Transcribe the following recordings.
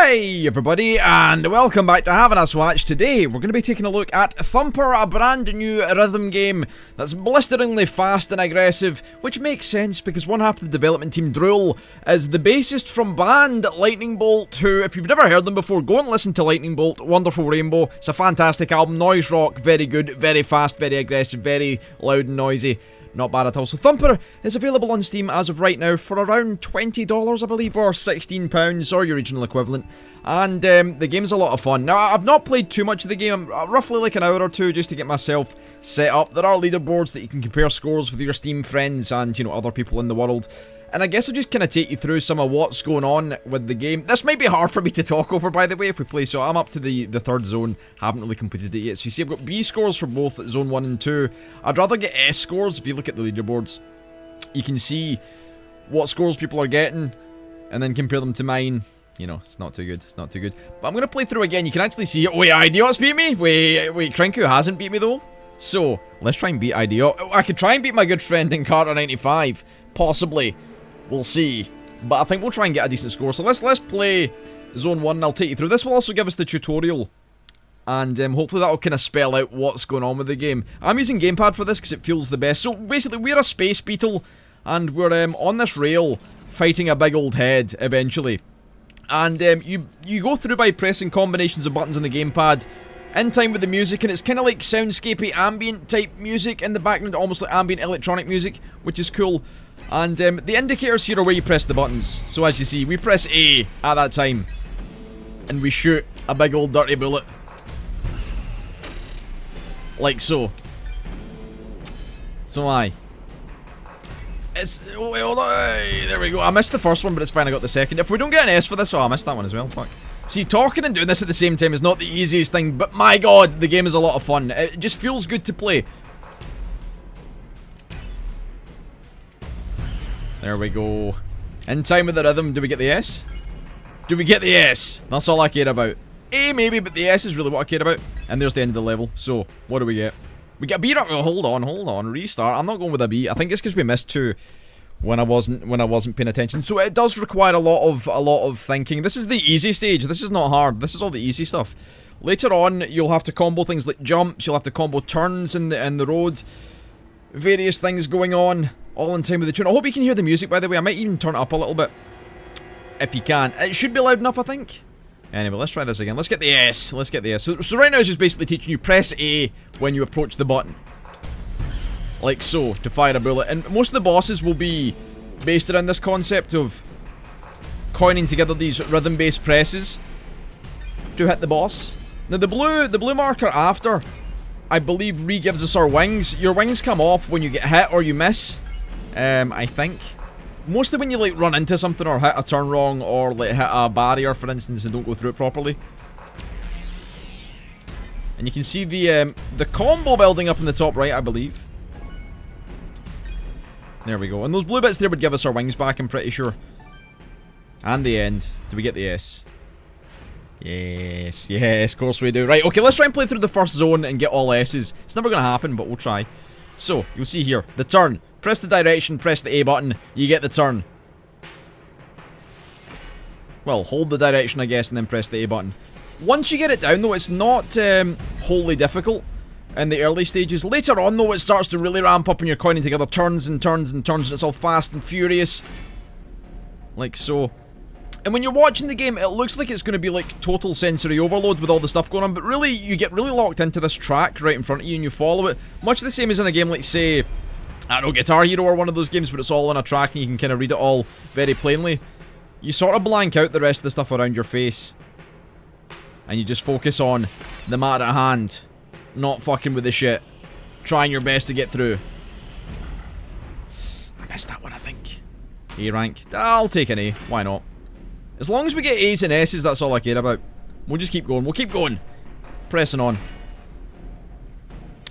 Hey everybody, and welcome back to Havin a Swatch. Today we're going to be taking a look at Thumper, a brand new rhythm game that's blisteringly fast and aggressive, which makes sense because one half of the development team, Drool, is the bassist from band Lightning Bolt, who, if you've never heard them before, go and listen to Lightning Bolt, Wonderful Rainbow. It's a fantastic album, noise rock, very good, very fast, very aggressive, very loud and noisy. Not bad at all. So Thumper is available on Steam as of right now for around $20, I believe, or £16, or your regional equivalent. And the game's a lot of fun. Now, I've not played too much of the game, roughly like an hour or two just to get myself set up. There are leaderboards that you can compare scores with your Steam friends and, you know, other people in the world. And I guess I'll just kind of take you through some of what's going on with the game. This might be hard for me to talk over, by the way, if we play. So I'm up to the third zone. Haven't really completed it yet. So you see I've got B scores for both Zone 1 and 2. I'd rather get S scores. If you look at the leaderboards, you can see what scores people are getting and then compare them to mine. You know, it's not too good. It's not too good. But I'm going to play through again. You can actually see... Wait, Idiot's beat me? Wait, Krinku hasn't beat me, though. So, let's try and beat Idiot. I could try and beat my good friend in Carter95. Possibly. We'll see, but I think we'll try and get a decent score. So let's play Zone 1 and I'll take you through. This will also give us the tutorial, and hopefully that'll kind of spell out what's going on with the game. I'm using gamepad for this because it feels the best. So basically we're a space beetle, and we're on this rail fighting a big old head eventually. And you go through by pressing combinations of buttons on the gamepad in time with the music, and it's kind of like soundscapey ambient type music in the background, almost like ambient electronic music, which is cool. And the indicators here are where you press the buttons. So as you see, we press A at that time, and we shoot a big old dirty bullet. Like so. So it's... Oh, wait, hold on. Hey, there we go. I missed the first one, but it's fine, I got the second. If we don't get an S for this, oh, I missed that one as well. Fuck. See, talking and doing this at the same time is not the easiest thing, but my god, the game is a lot of fun. It just feels good to play. There we go. In time with the rhythm. Do we get the S? Do we get the S? That's all I care about. A maybe, but the S is really what I care about. And there's the end of the level. So, what do we get? We get a B. Oh, hold on. Restart. I'm not going with a B. I think it's because we missed 2 when I wasn't paying attention. So it does require a lot of thinking. This is the easy stage. This is not hard. This is all the easy stuff. Later on, you'll have to combo things like jumps. You'll have to combo turns in the road. Various things going on. All in time with the tune. I hope you can hear the music, by the way. I might even turn it up a little bit. If you can. It should be loud enough, I think. Anyway, let's try this again. Let's get the S. Let's get the S. So right now it's just basically teaching you press A when you approach the button. Like so, to fire a bullet. And most of the bosses will be based around this concept of coining together these rhythm-based presses to hit the boss. Now the blue marker after, I believe, re-gives us our wings. Your wings come off when you get hit or you miss. I think. Mostly when you, like, run into something or hit a turn wrong or, like, hit a barrier, for instance, and don't go through it properly. And you can see the combo building up in the top right, I believe. There we go. And those blue bits there would give us our wings back, I'm pretty sure. And the end. Do we get the S? Yes, of course we do. Right, okay, let's try and play through the first zone and get all S's. It's never going to happen, but we'll try. So, you'll see here, the turn. Press the direction, press the A button, you get the turn. Well, hold the direction, I guess, and then press the A button. Once you get it down, though, it's not wholly difficult in the early stages. Later on, though, it starts to really ramp up and you're coining together turns and turns and turns, and it's all fast and furious. Like so. And when you're watching the game, it looks like it's going to be like total sensory overload with all the stuff going on, but really, you get really locked into this track right in front of you and you follow it. Much the same as in a game like, say, I don't know, Guitar Hero or one of those games, but it's all on a track and you can kind of read it all very plainly. You sort of blank out the rest of the stuff around your face. And you just focus on the matter at hand. Not fucking with the shit. Trying your best to get through. I missed that one, I think. A rank. I'll take an A. Why not? As long as we get A's and S's, that's all I care about. We'll just keep going. We'll keep going. Pressing on.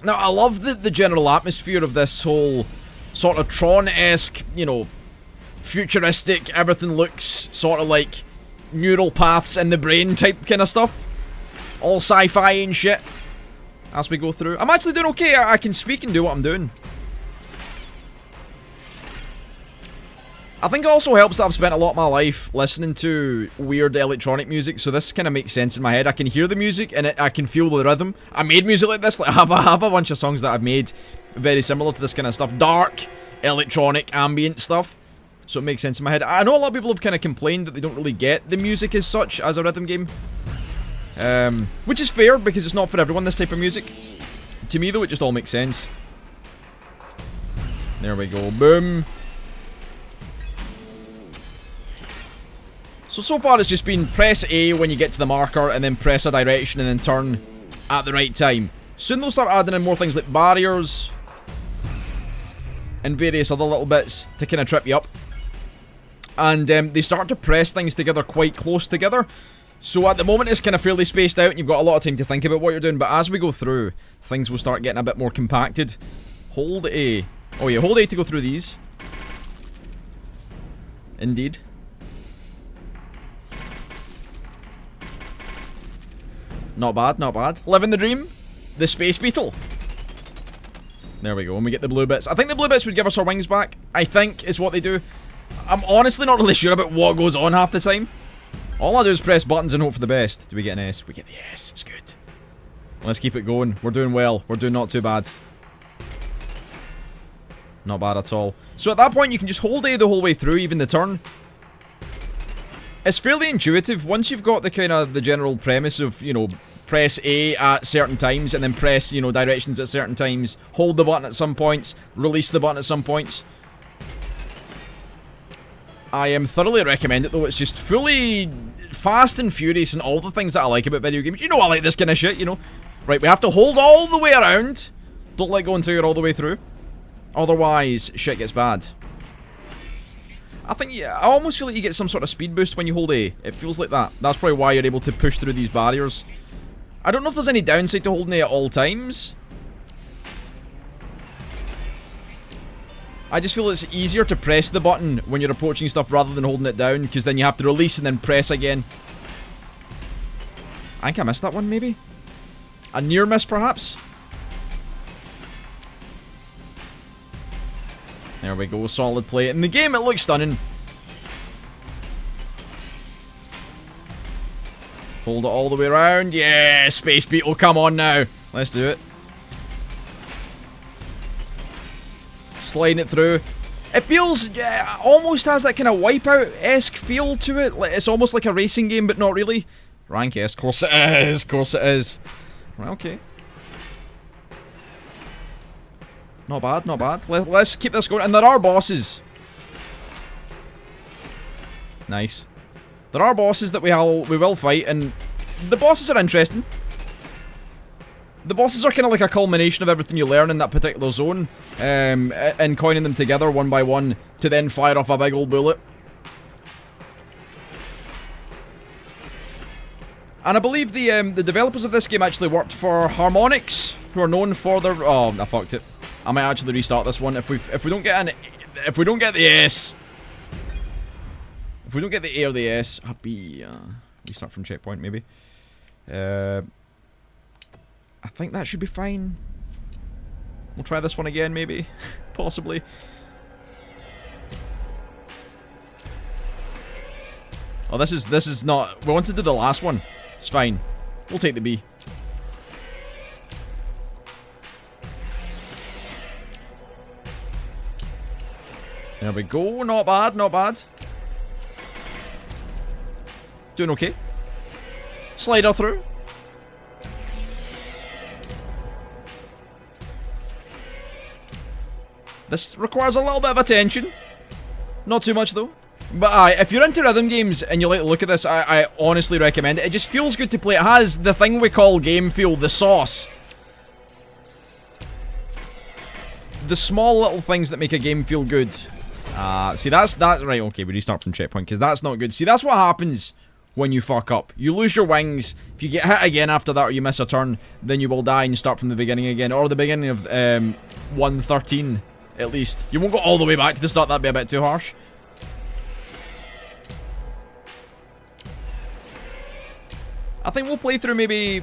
Now, I love the general atmosphere of this whole sort of Tron-esque, you know, futuristic, everything looks sort of like neural paths in the brain type kind of stuff. All sci-fi and shit. As we go through. I'm actually doing okay. I can speak and do what I'm doing. I think it also helps that I've spent a lot of my life listening to weird electronic music, so this kind of makes sense in my head. I can hear the music and I can feel the rhythm. I made music like this. Like, I have a bunch of songs that I've made very similar to this kind of stuff. Dark, electronic, ambient stuff. So it makes sense in my head. I know a lot of people have kind of complained that they don't really get the music as such as a rhythm game. Which is fair, because it's not for everyone, this type of music. To me, though, it just all makes sense. There we go. Boom. So far it's just been press A when you get to the marker, and then press a direction, and then turn at the right time. Soon they'll start adding in more things like barriers and various other little bits to kind of trip you up. And they start to press things together quite close together. So at the moment it's kind of fairly spaced out, and you've got a lot of time to think about what you're doing. But as we go through, things will start getting a bit more compacted. Hold A. Oh yeah, hold A to go through these. Indeed. Not bad, not bad. Living the dream. The space beetle. There we go, and we get the blue bits. I think the blue bits would give us our wings back. I think is what they do. I'm honestly not really sure about what goes on half the time. All I do is press buttons and hope for the best. Do we get an S? We get the S. It's good. Let's keep it going. We're doing well. We're doing not too bad. Not bad at all. So at that point, you can just hold A the whole way through, even the turn. It's fairly intuitive. Once you've got the kind of the general premise of, you know, press A at certain times, and then press, you know, directions at certain times, hold the button at some points, release the button at some points. I thoroughly recommend it, though. It's just fully fast and furious and all the things that I like about video games. You know I like this kind of shit, you know. Right, we have to hold all the way around. Don't let go until you're all the way through. Otherwise, shit gets bad. I think, yeah, I almost feel like you get some sort of speed boost when you hold A. It feels like that. That's probably why you're able to push through these barriers. I don't know if there's any downside to holding A at all times. I just feel it's easier to press the button when you're approaching stuff rather than holding it down, because then you have to release and then press again. I think I missed that one, maybe? A near miss, perhaps? There we go, solid play. In the game, it looks stunning. Hold it all the way around. Yeah, Space Beetle, come on now. Let's do it. Sliding it through. It feels, yeah, almost has that kind of Wipeout-esque feel to it. It's almost like a racing game, but not really. Rank S, of course it is, of course it is. Right, okay. Not bad, not bad. Let's keep this going. And there are bosses. Nice. There are bosses that we will fight, and the bosses are interesting. The bosses are kind of like a culmination of everything you learn in that particular zone, and coining them together one by one to then fire off a big old bullet. And I believe the developers of this game actually worked for Harmonix, who are known for their... Oh, I fucked it. I might actually restart this one if we don't get the S. If we don't get the A or the S, I'll be restart from checkpoint maybe. I think that should be fine. We'll try this one again maybe, possibly. Oh, this is not. We wanted to do the last one. It's fine. We'll take the B. There we go. Not bad, not bad. Doing okay. Slider through. This requires a little bit of attention. Not too much though. But if you're into rhythm games and you like the look at this, I honestly recommend it. It just feels good to play. It has the thing we call game feel, the sauce. The small little things that make a game feel good. See, that's right, okay, we restart from checkpoint, because that's not good. See, that's what happens when you fuck up. You lose your wings. If you get hit again after that, or you miss a turn, then you will die and start from the beginning again. Or the beginning of 113, at least. You won't go all the way back to the start, that'd be a bit too harsh. I think we'll play through maybe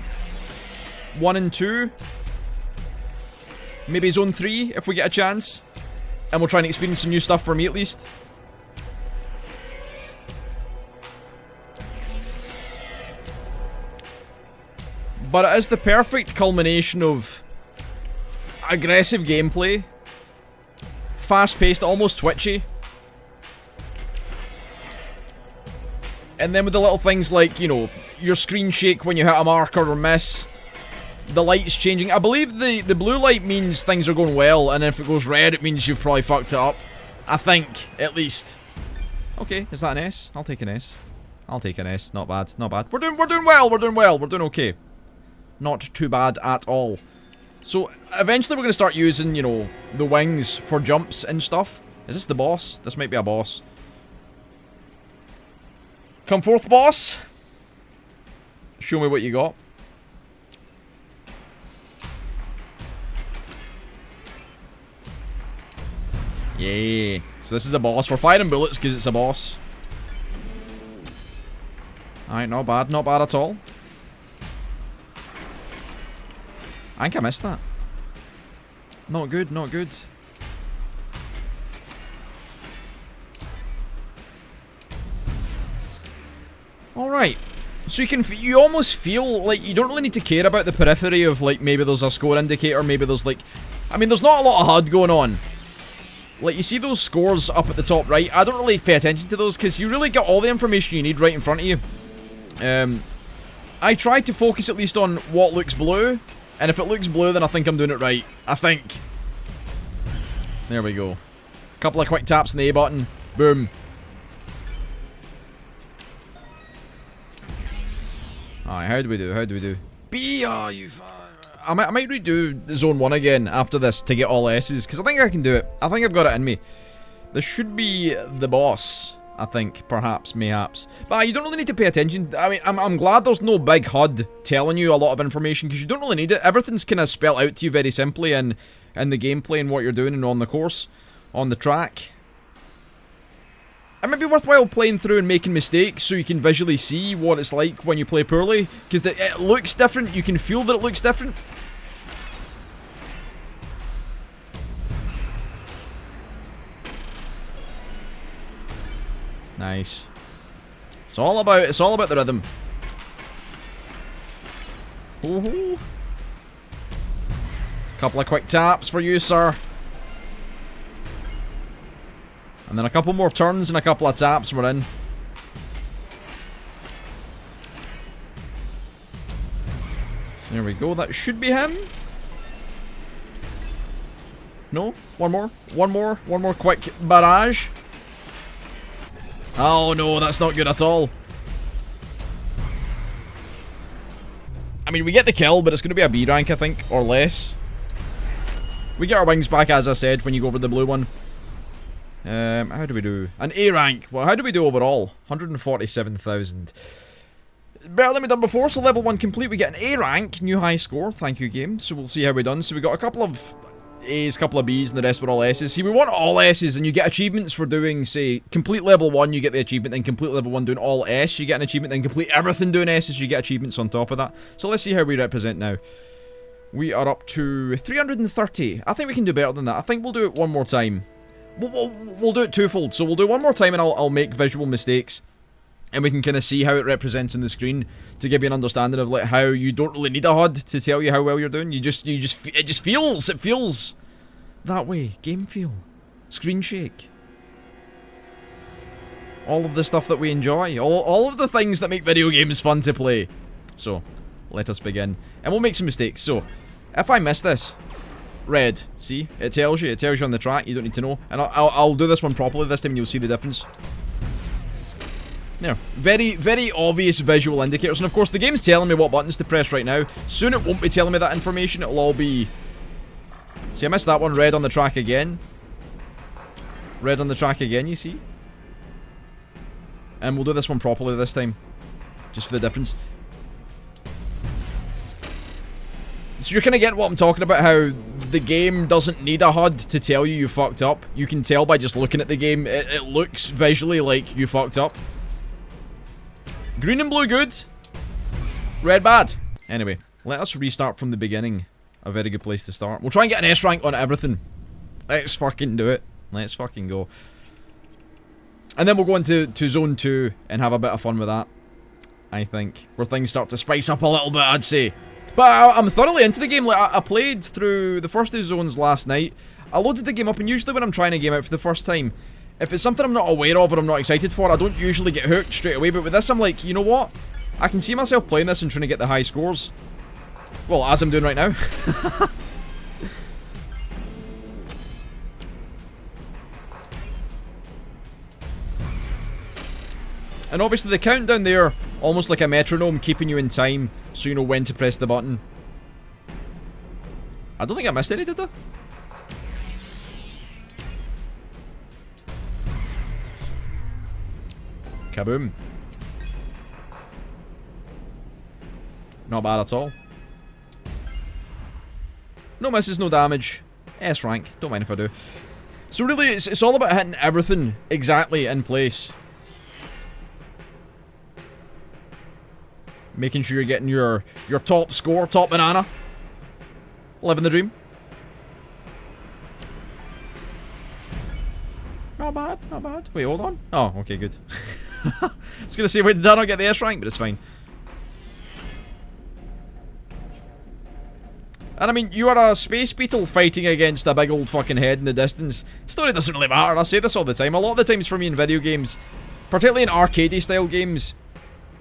1 and 2. Maybe Zone 3, if we get a chance. And we'll try and experience some new stuff for me, at least. But it is the perfect culmination of aggressive gameplay, fast-paced, almost twitchy, and then with the little things like, you know, your screen shake when you hit a marker or miss, the lights changing. I believe the blue light means things are going well, and if it goes red, it means you've probably fucked it up. I think, at least. Okay, is that an S? I'll take an S. I'll take an S. Not bad, not bad. We're doing well, we're doing well, we're doing okay. Not too bad at all. So, eventually we're going to start using, you know, the wings for jumps and stuff. Is this the boss? This might be a boss. Come forth, boss. Show me what you got. Yeah. So this is a boss. We're firing bullets because it's a boss. Alright, not bad. Not bad at all. I think I missed that. Not good, not good. Alright. So you almost feel like you don't really need to care about the periphery of, like, maybe there's a score indicator, maybe there's, like... I mean, there's not a lot of HUD going on. Like, you see those scores up at the top right? I don't really pay attention to those, because you really get all the information you need right in front of you. I try to focus at least on what looks blue, and if it looks blue, then I think I'm doing it right. I think. There we go. Couple of quick taps on the A button. Boom. Alright, how do we do? How do we do? B, oh, you... I might redo Zone 1 again after this to get all S's, because I think I can do it. I think I've got it in me. This should be the boss, I think. Perhaps, mayhaps. But you don't really need to pay attention. I mean, I'm glad there's no big HUD telling you a lot of information, because you don't really need it. Everything's kind of spelled out to you very simply in the gameplay and what you're doing and on the course, on the track. It might be worthwhile playing through and making mistakes so you can visually see what it's like when you play poorly. Because it looks different. You can feel that it looks different. Nice. It's all about the rhythm. Ooh. Couple of quick taps for you, sir. And then a couple more turns and a couple of taps, we're in. There we go, that should be him. No? One more quick barrage. Oh no, that's not good at all. I mean, we get the kill, but it's going to be a B rank, I think, or less. We get our wings back, as I said, when you go over the blue one. How do we do? An A rank. Well, how do we do overall? 147,000. Better than we've done before, so level 1 complete. We get an A rank, new high score. Thank you, game. So we'll see how we've done. So we got a couple of A's, couple of B's, and the rest were all S's. See, we want all S's, and you get achievements for doing, say, complete level 1, you get the achievement, then complete level 1 doing all S, you get an achievement, then complete everything doing S's, you get achievements on top of that. So let's see how we represent now. We are up to 330. I think we can do better than that. I think we'll do it one more time. We'll do it twofold. So we'll do one more time and I'll make visual mistakes. And we can kind of see how it represents on the screen to give you an understanding of like how you don't really need a HUD to tell you how well you're doing. It just feels that way. Game feel. Screen shake. All of the stuff that we enjoy. All of the things that make video games fun to play. So, let us begin. And we'll make some mistakes. So, if I miss this, red. See? It tells you on the track. You don't need to know. And I'll do this one properly this time and you'll see the difference. There. Very, very obvious visual indicators. And of course, the game's telling me what buttons to press right now. Soon it won't be telling me that information. It'll all be... See, I missed that one. Red on the track again. Red on the track again, you see? And we'll do this one properly this time. Just for the difference. So you're kind of getting what I'm talking about, how the game doesn't need a HUD to tell you fucked up. You can tell by just looking at the game. It looks visually like you fucked up. Green and blue good. Red bad. Anyway, let us restart from the beginning. A very good place to start. We'll try and get an S rank on everything. Let's fucking do it. Let's fucking go. And then we'll go into Zone 2 and have a bit of fun with that. I think. Where things start to spice up a little bit, I'd say. But I'm thoroughly into the game. Like, I played through the first 2 zones last night. I loaded the game up, and usually when I'm trying a game out for the first time, if it's something I'm not aware of or I'm not excited for, I don't usually get hooked straight away. But with this, I'm like, you know what? I can see myself playing this and trying to get the high scores. Well, as I'm doing right now. And obviously the countdown there, almost like a metronome, keeping you in time so you know when to press the button. I don't think I missed any, did I? Kaboom. Not bad at all. No misses, no damage. S rank, don't mind if I do. So really, it's all about hitting everything exactly in place. Making sure you're getting your top score, top banana. Living the dream. Not bad, not bad. Wait, hold on. Oh, okay, good. I was gonna say, wait, did I not get the S rank? But it's fine. And I mean, you are a space beetle fighting against a big old fucking head in the distance. Story doesn't really matter. I say this all the time. A lot of the times for me in video games, particularly in arcadey style games,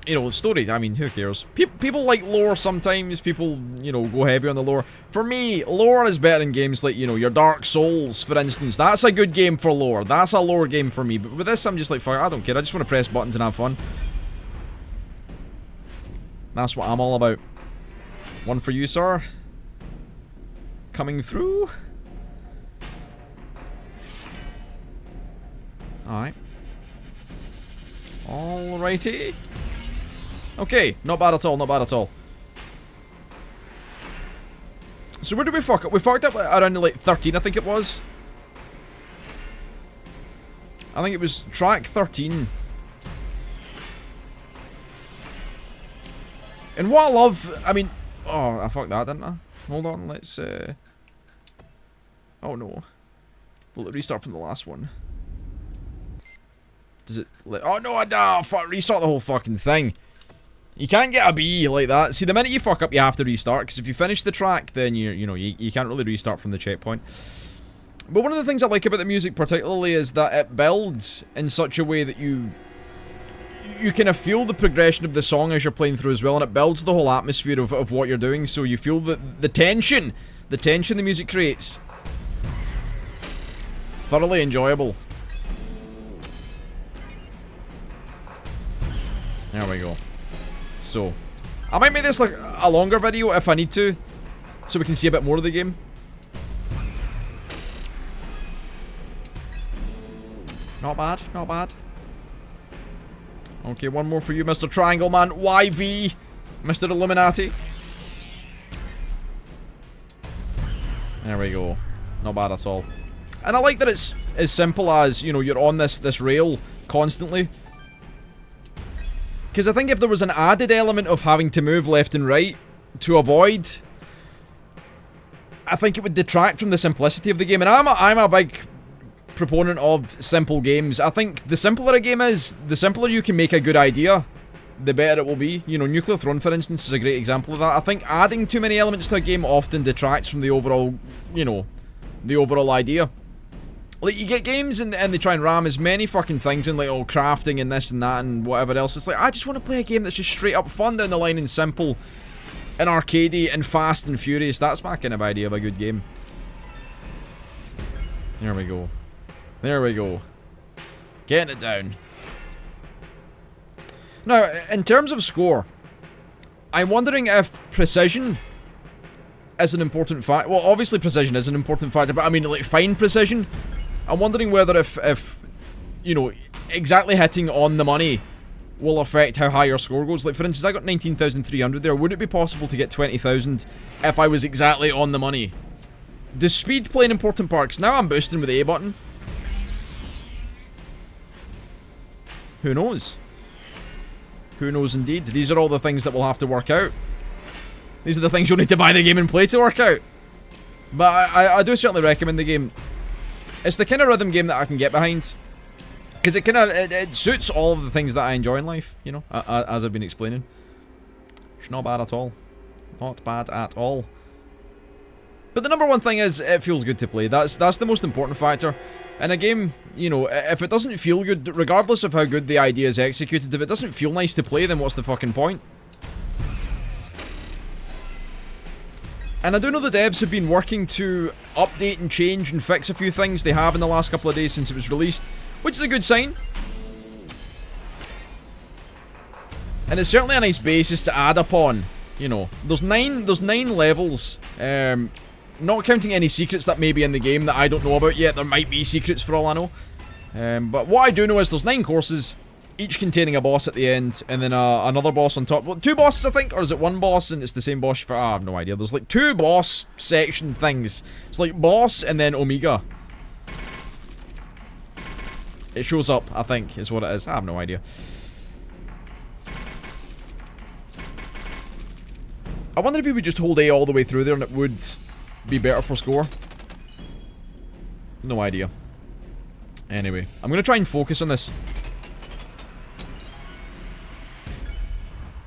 you know, story, I mean, who cares? People like lore sometimes, people, you know, go heavy on the lore. For me, lore is better in games like, you know, your Dark Souls, for instance. That's a good game for lore. That's a lore game for me. But with this, I'm just like, fuck, I don't care. I just want to press buttons and have fun. That's what I'm all about. One for you, sir. Coming through. Alright. Alrighty. Okay, not bad at all, not bad at all. So where did we fuck up? We fucked up around like 13, I think it was. I think it was track 13. And what I love, I mean... Oh, I fucked that, didn't I? Hold on, let's... Oh no. Will it restart from the last one? Does it... Oh no, fuck, restart the whole fucking thing. You can't get a B like that. See, the minute you fuck up, you have to restart, because if you finish the track, then you can't really restart from the checkpoint. But one of the things I like about the music particularly is that it builds in such a way that you kind of feel the progression of the song as you're playing through as well, and it builds the whole atmosphere of what you're doing, so you feel the tension the music creates. Thoroughly enjoyable. There we go. So, I might make this like a longer video if I need to, so we can see a bit more of the game. Not bad, not bad. Okay, one more for you, Mr. Triangle Man. YV, Mr. Illuminati. There we go. Not bad at all. And I like that it's as simple as, you know, you're on this rail constantly. Because I think if there was an added element of having to move left and right to avoid, I think it would detract from the simplicity of the game. And I'm a big proponent of simple games. I think the simpler a game is, the simpler you can make a good idea, the better it will be. You know, Nuclear Throne, for instance, is a great example of that. I think adding too many elements to a game often detracts from the overall, you know, the overall idea. Like, you get games and they try and ram as many fucking things in, like, oh, crafting and this and that and whatever else. It's like, I just want to play a game that's just straight up fun down the line and simple and arcadey and fast and furious. That's my kind of idea of a good game. There we go. There we go. Getting it down. Now, in terms of score, I'm wondering if precision is an important factor. Well, obviously precision is an important factor, but I mean, like, fine precision. I'm wondering whether if you know, exactly hitting on the money will affect how high your score goes. Like, for instance, I got 19,300 there. Would it be possible to get 20,000 if I was exactly on the money? Does speed play an important part? 'Cause now I'm boosting with the A button. Who knows? Who knows indeed? These are all the things that we'll have to work out. These are the things you'll need to buy the game and play to work out. But I do certainly recommend the game. It's the kind of rhythm game that I can get behind. Because it kind of, it suits all of the things that I enjoy in life, you know, as I've been explaining. It's not bad at all. Not bad at all. But the number one thing is, it feels good to play. That's the most important factor. In a game, you know, if it doesn't feel good, regardless of how good the idea is executed, if it doesn't feel nice to play, then what's the fucking point? And I do know the devs have been working to update and change and fix a few things they have in the last couple of days since it was released, which is a good sign. And it's certainly a nice basis to add upon. You know, there's nine levels. Not counting any secrets that may be in the game that I don't know about yet. There might be secrets for all I know. But what I do know is there's 9 courses, each containing a boss at the end, and then another boss on top. Well, 2 bosses, I think, or is it 1 boss and it's the same boss? I have no idea. There's like 2 boss section things. It's like boss and then Omega. It shows up, I think, is what it is. I have no idea. I wonder if you would just hold A all the way through there and it would be better for score. No idea. Anyway, I'm going to try and focus on this.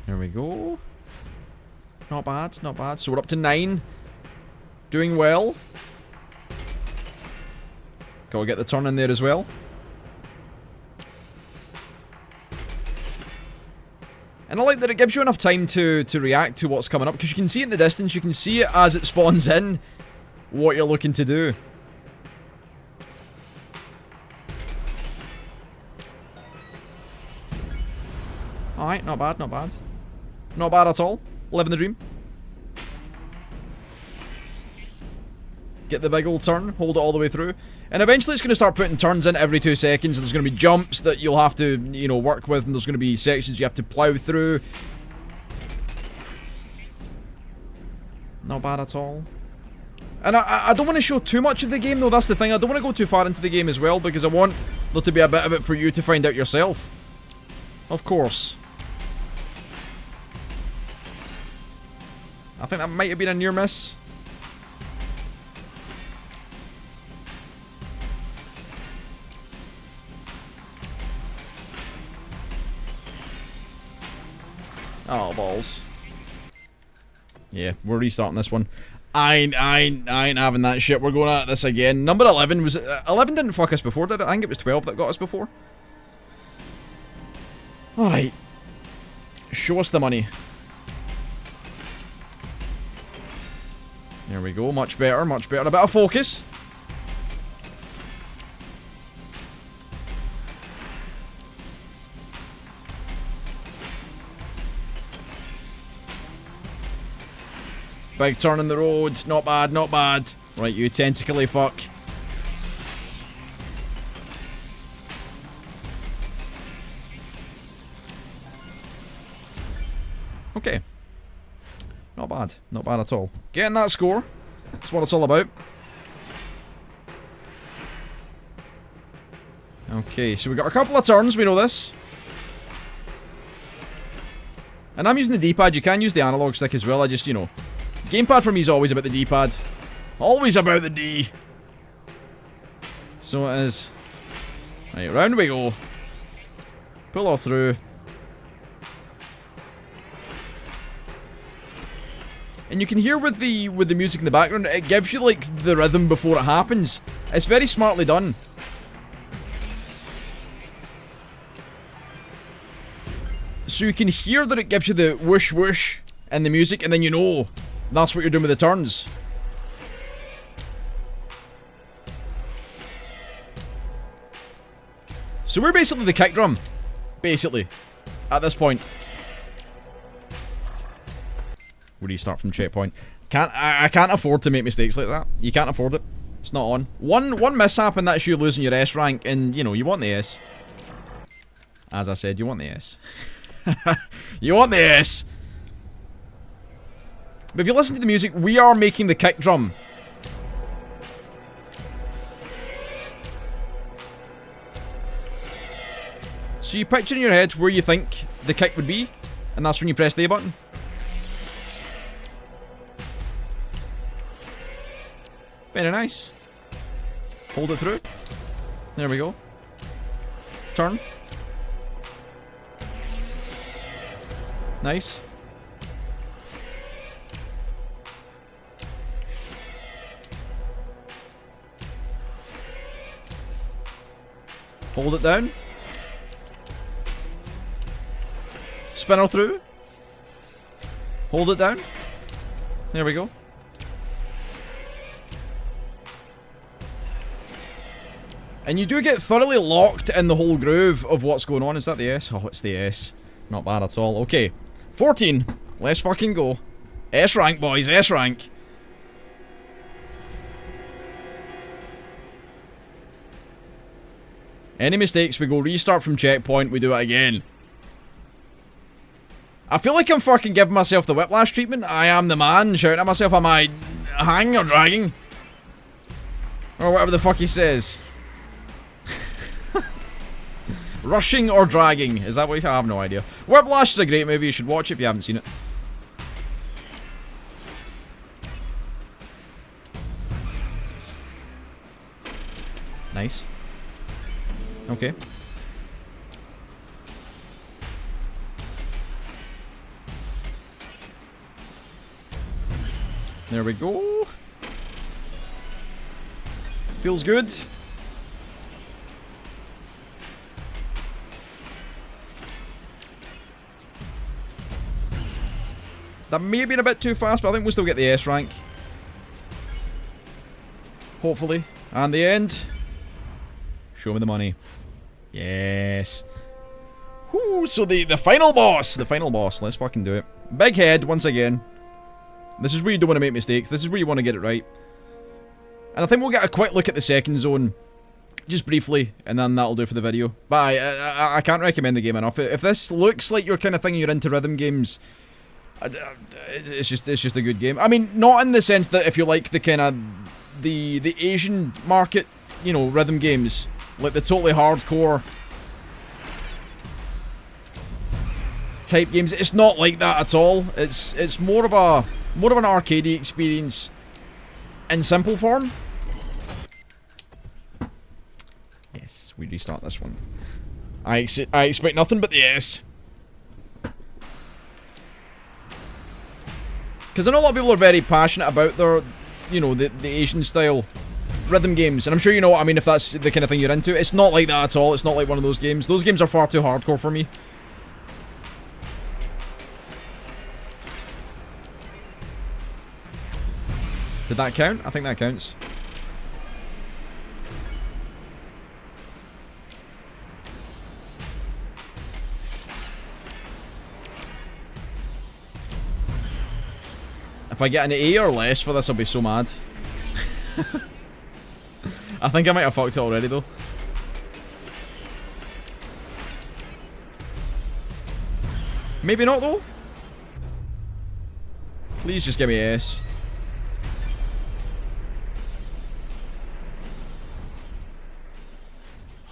There we go. Not bad, not bad. So we're up to 9. Doing well. Gotta get the turn in there as well. And I like that it gives you enough time to react to what's coming up, because you can see it in the distance, you can see it as it spawns in, what you're looking to do. Alright, not bad, not bad. Not bad at all. Living the dream. Get the big old turn, hold it all the way through. And eventually it's going to start putting turns in every 2 seconds. There's going to be jumps that you'll have to, you know, work with. And there's going to be sections you have to plow through. Not bad at all. And I don't want to show too much of the game, though. That's the thing. I don't want to go too far into the game as well, because I want there to be a bit of it for you to find out yourself. Of course. I think that might have been a near miss. Oh, balls. Yeah, we're restarting this one. I ain't having that shit. We're going at this again. Number 11 was... 11 didn't fuck us before, did it? I think it was 12 that got us before. Alright. Show us the money. There we go. Much better, much better. A bit of focus. Big turn in the road. Not bad, not bad. Right, you tentacly fuck. Okay. Not bad. Not bad at all. Getting that score. That's what it's all about. Okay, so we got a couple of turns. We know this. And I'm using the D-pad. You can use the analog stick as well. I just, you know... Gamepad for me is always about the D-pad. Always about the D. So it is. Right, round we go. Pull her through. And you can hear with the music in the background, it gives you like the rhythm before it happens. It's very smartly done. So you can hear that it gives you the whoosh whoosh and the music, and then you know that's what you're doing with the turns. So we're basically the kick drum. Basically. At this point. Where do you start from checkpoint? I can't afford to make mistakes like that. You can't afford it. It's not on. One mishap and that's you losing your S rank, and you know, you want the S. As I said, you want the S. You want the S. But if you listen to the music, we are making the kick drum. So you picture in your head where you think the kick would be, and that's when you press the A button. Very nice. Hold it through. There we go. Turn. Hold it down. Spin her through. Hold it down. There we go. And you do get thoroughly locked in the whole groove of what's going on. Is that the S? Oh, it's the S. Not bad at all. Okay. 14. Let's fucking go. S rank, boys. S rank. Any mistakes, we go restart from checkpoint. We do it again. I feel like I'm fucking giving myself the whiplash treatment. I am the man. Shouting at myself. Am I hanging or dragging? Or whatever the fuck he says. Rushing or dragging? Is that what he's... I have no idea. Whiplash is a great movie. You should watch it if you haven't seen it. Nice. Okay. There we go. Feels good. That may have been a bit too fast, but I think we'll still get the S rank. Hopefully. And the end. Show me the money. Yes. Whoo, so the final boss. The final boss. Let's fucking do it. Big head, once again. This is where you don't want to make mistakes. This is where you want to get it right. And I think we'll get a quick look at the second zone. Just briefly, and then that'll do for the video. But I can't recommend the game enough. If this looks like your kind of thing, you're into rhythm games... It's just a good game. I mean, not in the sense that if you like the kind of... The Asian market, you know, rhythm games. Like the totally hardcore... type games. It's not like that at all. It's more of an arcadey experience in simple form. Yes, we restart this one. I expect nothing but the S. Because I know a lot of people are very passionate about their, you know, the Asian style rhythm games, and I'm sure you know what I mean if that's the kind of thing you're into. It's not like that at all. It's not like one of those games. Those games are far too hardcore for me. Did that count? I think that counts. If I get an A or less for this, I'll be so mad. I think I might have fucked it already, though. Maybe not, though. Please just give me S.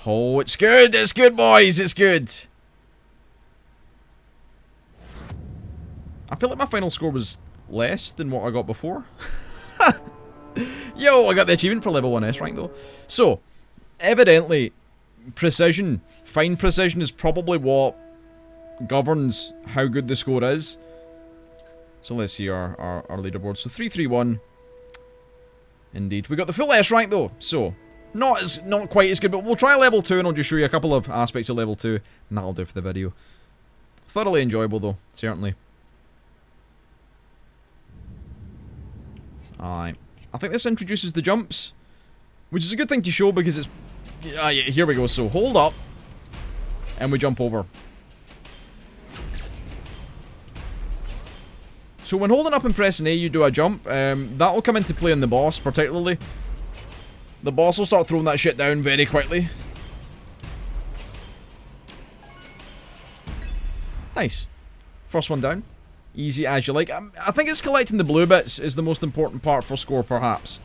Oh, it's good! It's good, boys! It's good! I feel like my final score was less than what I got before. Yo, I got the achievement for level 1 S rank, though. So, evidently, precision, fine precision is probably what governs how good the score is. So let's see our leaderboard. So 331. Indeed. We got the full S rank, though, so... Not quite as good, but we'll try level 2 and I'll just show you a couple of aspects of level 2 and that'll do for the video. Thoroughly enjoyable though, certainly. Alright. I think this introduces the jumps, which is a good thing to show because it's... yeah, here we go. So hold up and we jump over. So when holding up and pressing A you do a jump. That'll come into play on the boss particularly. The boss will start throwing that shit down very quickly. Nice. First one down. Easy as you like. I think it's collecting the blue bits is the most important part for score, perhaps.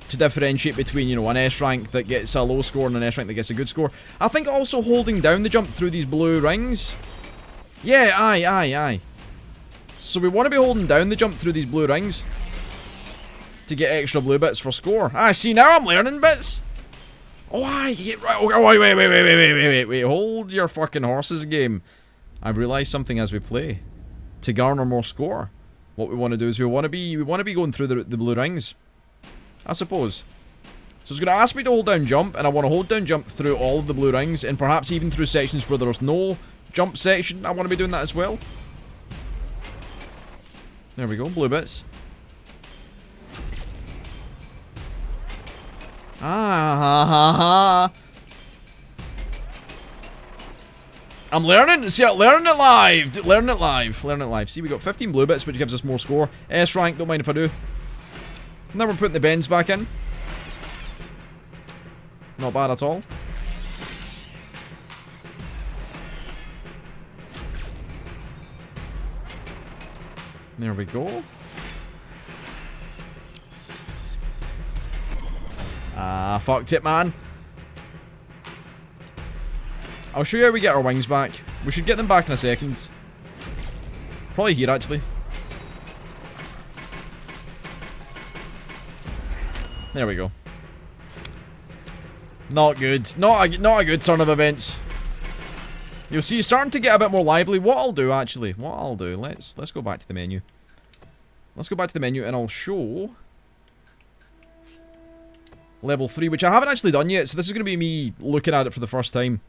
To differentiate between, you know, an S rank that gets a low score and an S rank that gets a good score. I think also holding down the jump through these blue rings. Yeah, aye. So we want to be holding down the jump through these blue rings. To get extra blue bits for score. Ah, see, now I'm learning bits. Oh, aye, right. Oh, wait. Hold your fucking horses, game. I've realised something as we play. To garner more score, what we want to do is we want to be going through the blue rings. I suppose. So it's going to ask me to hold down jump, and I want to hold down jump through all of the blue rings, and perhaps even through sections where there's no jump section. I want to be doing that as well. There we go, blue bits. Ah, ha, ha, ha. I'm learning. See, learning it live. Learning it live. Learning it live. See, we got 15 blue bits, which gives us more score. S rank, don't mind if I do. Now we're putting the bends back in. Not bad at all. There we go. Ah, fucked it, man. I'll show you how we get our wings back. We should get them back in a second. Probably here, actually. There we go. Not good. Not a good turn of events. You'll see it's starting to get a bit more lively. What I'll do, actually, let's go back to the menu. Let's go back to the menu and I'll show level 3, which I haven't actually done yet, so this is going to be me looking at it for the first time.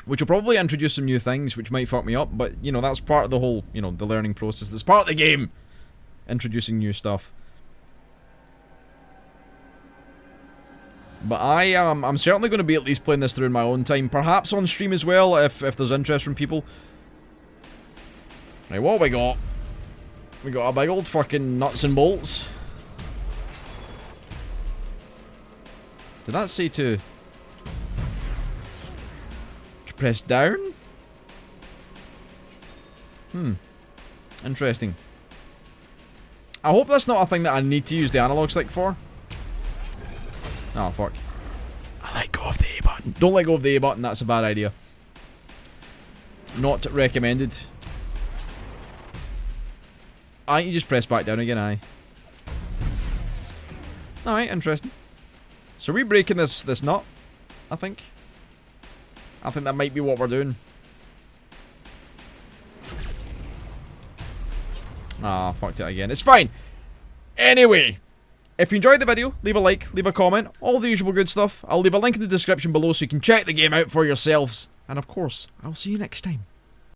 Which will probably introduce some new things, which might fuck me up, but, you know, that's part of the whole, you know, the learning process. That's part of the game. Introducing new stuff. But I'm certainly going to be at least playing this through in my own time. Perhaps on stream as well, if there's interest from people. Right, what have we got? We got a big old fucking nuts and bolts. Did that say to press down? Interesting. I hope that's not a thing that I need to use the analog stick for. Oh, fuck. I let go of the A button. Don't let go of the A button, that's a bad idea. Not recommended. I think you just press back down again, aye. Alright, interesting. So are we breaking this nut? I think. I think that might be what we're doing. Ah, fucked it again. It's fine. Anyway, if you enjoyed the video, leave a like, leave a comment, all the usual good stuff. I'll leave a link in the description below so you can check the game out for yourselves. And of course, I'll see you next time.